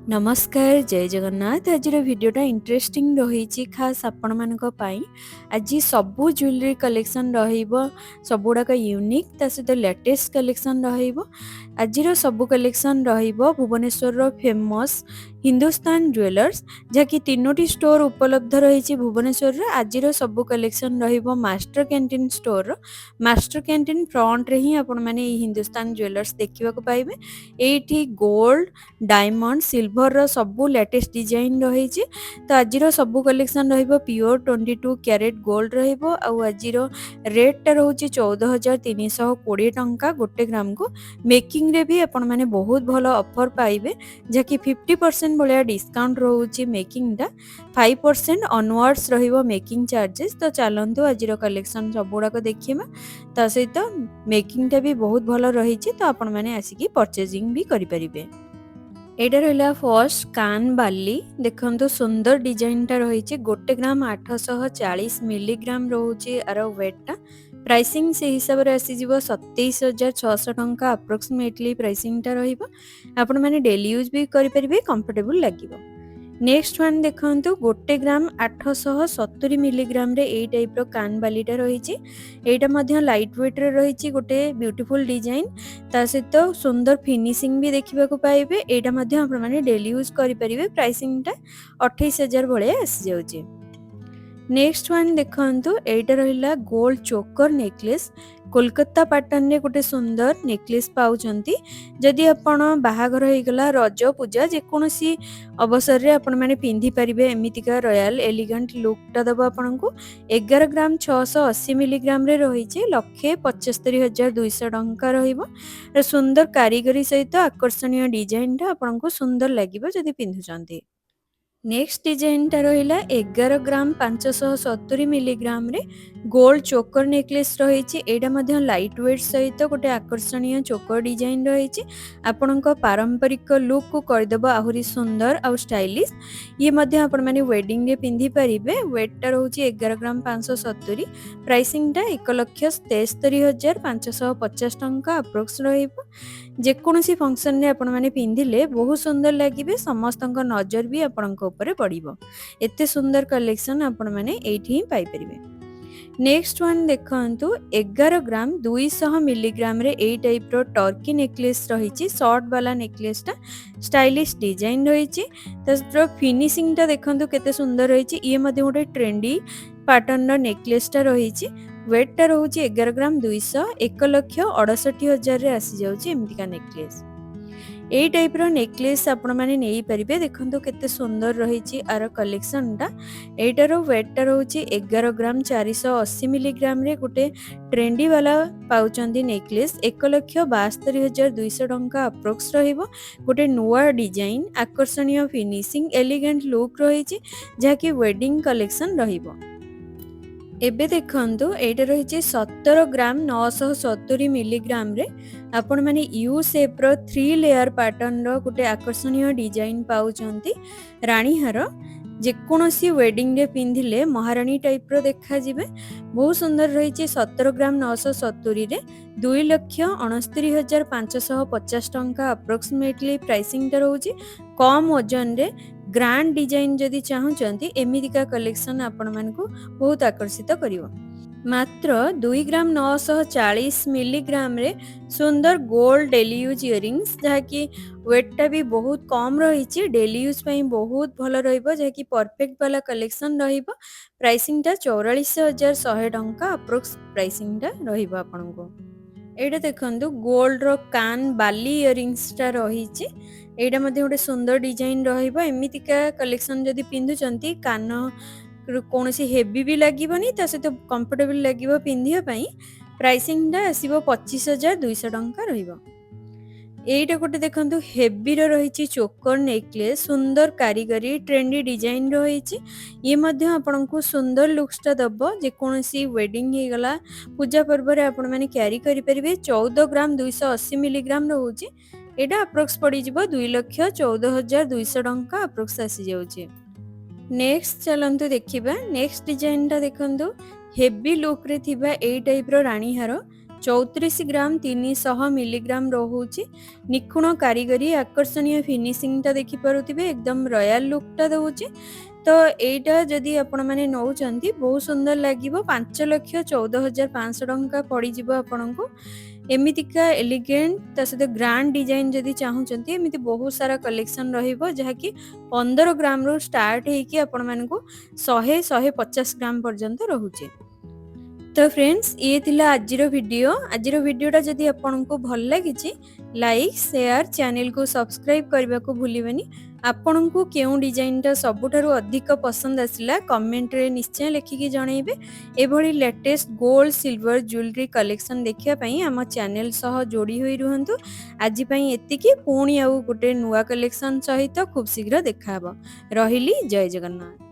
नमस्कार जय जगन्नाथ आज भिडियोटा इंटरेस्टिंग रही खास आपण मान आज सबू ज्वेलरी कलेक्शन सबुड़ाक यूनिक ता सहित लेटेस्ट कलेक्शन आज सबू collection Bhubaneswar famous Hindustan jewellers जहाँकि तीनोटी स्टोर उपलब्ध रही भुवनेश्वर आज सबू collection master canteen store master canteen front रे ही आपण माने हिंदुस्तान ज्वेलर्स देखा पाइबे एठी गोल्ड डायमंड सिल्वर सबू लेटेस्ट डिजाइन रही तो आज सबू कलेक्शन प्योर 22 कैरेट गोल्ड आज रेट रोचे 14,320 टंका गोटे ग्राम को मेकिंग रे भी आपण माने बहुत भल ऑफर पाइबे जहाँकि 50% भाया डिस्काउंट रोचे मेकिंग टा 5% ऑनवर्ड्स रहिबो मेकिंग चार्जेस। तो चलतु आज कलेक्शन सबुड़ाक देखिए ता सहित मेकिंग टा भी बहुत भल रही तो आपण माने आसिकी परचेजिंग भी करि परिबे। एटा रहा फर्स्ट कान बाली देखो सुंदर डिजाइन टा रही गोटे ग्राम 840 मिलीग्राम रोचे आर वेटा प्राइसिंग से हिसाब से आसीज 27,600 टंका अप्रोक्सीमेटली प्राइसिंग टा आपण मैंने डेली यूज भी करें कंफर्टेबल लगे। नेक्स्ट वन देखो गोटे ग्राम 870 मिलीग्राम रे ए टाइप कान बालीटा रही लाइट वेट रे रही गोटे ब्यूटीफुल डिजाइन ता सहित सुंदर फिनिशिंग भी देखा पाइबे एटा मैंने डेली यूज करें प्राइसिंग टा 28,000 भाया आसी जाऊे। नेक्स्ट वन देखो एटा रहा गोल्ड चोकर नेकलेस कोलकाता पैटर्न रे गोटे सुंदर नेकलेस पाउचंती जदि आपण बाहाघर होइगला रज पूजा जेकोसी अवसर रे आपण माने पिंधि परिबे एमितिका रॉयल एलिगेंट लुक टा दबो आपण को 11 ग्राम 680 मिलीग्राम रे रहिचे 1,75,200 टंका रहिबो सुंदर कारीगरी सहित आकर्षणीय डिजाइन टा आपण को सुंदर लागिबो जदि पिंधुचंती। नेक्स्ट डिजाइन टा रहिला 11 ग्राम 570 मिलीग्राम रे गोल्ड चोकर नेकलेस रही एटा मध्य लाइट वेट सहित गोटे आकर्षणीय चोकर डिजाइन रही आपणक पारंपरिक लुक को करदेव आहुरी सुंदर आउ स्टाइलिश ये मध्य आपण माने वेडिंग रे पिंधि परिबे वेट टा रहउची 11 ग्राम 570 प्राइसिंग टा 1,73,550 टंका अप्रोक्स रहिबो जेकोसी फंक्शन रे आपण माने पिंधिले बहुत सुंदर लागिबे समस्तक नजर भी आपणक ऊपर पड़िबो एते सुंदर कलेक्शन आपण माने एठी ही पाई परिबे। नेक्स्ट वन देखंतु 11 ग्राम 200 मिलीग्राम रे ए टाइप रो टर्की नेकलेस रही शॉर्ट वाला नेकलेस टा स्टाइलिश डिजाइन रही तो फिनिशिंग टा देखंतु केते सुंदर रही ये मधे गोटे ट्रेंडी पैटर्न रो नेकलेस टा रही वेट टा रोचे 11 ग्राम 200 1,68,000 रे आसी जाउची एमतिका नेकलेस ए टाइप रो नेकलेस आपण माने नेई परिबे देखंतु केते सुंदर रही आर कलेक्शन टा एटार वेट टा रोचे 11 ग्राम 480 मिलीग्राम रे गोटे ट्रेंडी वाला पाउचंदी नेकलेस 1,72,200 टंका अप्रोक्स रहिबो गोटे नुआ डिजाइन आकर्षणीय फिनिशिंग एलिगेंट लुक रही जहाँकि वेडिंग कलेक्शन रहिबो। एबे देखंतु एटा रही 17 ग्राम 970 मिलीग्राम रे आपण माने यू शेप रो 3 लेयर पैटर्न रो गोटे आकर्षणीय डिजाइन पाउचंती रानी हार जेकोसी वेडिंग रे पिंधिले महारानी टाइप रो देखा जिवे बहुत सुंदर रही 17 ग्राम 970 रे 2,69,550 टंका अप्रोक्सीमेटली प्राइसिंग टा रहउची कम वजन रे ग्रांड डिजाइन जदि चाहूचंती एमितिका कलेक्शन आपण मानकु बहुत आकर्षित करिवो मात्र 2 ग्राम 940 मिलीग्राम रे सुंदर गोल्ड डेली यूज इयरिंग्स जहाँकि वेट भी बहुत कम रही डेली यूज पई बहुत भल रहिबो जहाँकि परफेक्ट वाला कलेक्शन रहिबो प्राइसिंग टा 44,100 टंका अप्रोक्स प्राइसिंग टा रहिबो आपनको। एटा देखंतु गोल्ड रो कान बाली इयरिंग्स टा रही एटा मध्ये गोटे सुंदर डिजाइन रहिबो एमितिका कलेक्शन जदि पिंधुचंती कान कौनसी हेवी भी लागिबनी ता सहित कंफर्टेबल लागिबो पिंधिया पई प्राइसिंग टा आसीबो 25,200 टंका रहिबो। एटा गोटे देखंतु हेवी रो रही चोकर नेकलेस सुंदर कारीगरी ट्रेंडी डिजाइन रही ये मध्य आपनको सुंदर लुक्स टा दबो जेकोसी वेडिंग हे गला पूजा पर्व रे आपण माने कैरी करि परिबे 14 ग्राम 280 मिलीग्राम रहउची एटा अप्रोक्स पड़ी जिवो 2,14,200 टंका अप्रोक्स आसी जाउची। नेक्स्ट चलंतु देखिबा नेक्स्ट डिजाइन टा देखंतु हेवी लुक रे थिबा ए टाइप रो रानी हार 34 ଗ୍ରାମ 300 ମିଲିଗ୍ରାମ ରହୁଛି। ନିଖୁଣ କାରିଗରୀ ଆକର୍ଷଣୀୟ ଫିନିସିଂଟା ଦେଖିପାରୁଥିବେ, ଏକଦମ ରୟାଲ ଲୁକ୍ଟା ଦେଉଛି। ତ ଏଇଟା ଯଦି ଆପଣମାନେ ନେଉଛନ୍ତି ବହୁତ ସୁନ୍ଦର ଲାଗିବ। 5,14,500 ଟଙ୍କା ପଡ଼ିଯିବ ଆପଣଙ୍କୁ। ଏମିତିକା ଏଲିଗେଣ୍ଟ ତା ସହିତ ଗ୍ରାଣ୍ଡ ଡିଜାଇନ ଯଦି ଚାହୁଁଛନ୍ତି, ଏମିତି ବହୁତ ସାରା କଲେକ୍ସନ ରହିବ, ଯାହାକି 15 ଗ୍ରାମରୁ ଷ୍ଟାର୍ଟ ହେଇକି ଆପଣମାନଙ୍କୁ 100-150 ଗ୍ରାମ ପର୍ଯ୍ୟନ୍ତ ରହୁଛି। ତ ଫ୍ରେଣ୍ଡସ୍, ଇଏ ଥିଲା ଆଜିର ଭିଡ଼ିଓ। ଆଜିର ଭିଡ଼ିଓଟା ଯଦି ଆପଣଙ୍କୁ ଭଲ ଲାଗିଛି, ଲାଇକ୍, ସେୟାର, ଚ୍ୟାନେଲକୁ ସବସ୍କ୍ରାଇବ୍ କରିବାକୁ ଭୁଲିବେନି। ଆପଣଙ୍କୁ କେଉଁ ଡିଜାଇନଟା ସବୁଠାରୁ ଅଧିକ ପସନ୍ଦ ଆସିଲା କମେଣ୍ଟରେ ନିଶ୍ଚୟ ଲେଖିକି ଜଣାଇବେ। ଏଭଳି latest gold silver jewellery collection ଦେଖିବା ପାଇଁ ଆମ ଚ୍ୟାନେଲ ସହ ଯୋଡ଼ି ହୋଇ ରୁହନ୍ତୁ। ଆଜି ପାଇଁ ଏତିକି। ପୁଣି ଆଉ ଗୋଟେ ନୂଆ କଲେକ୍ସନ ସହିତ ଖୁବ୍ ଶୀଘ୍ର ଦେଖାହେବ। ରହିଲି, ଜୟ ଜଗନ୍ନାଥ।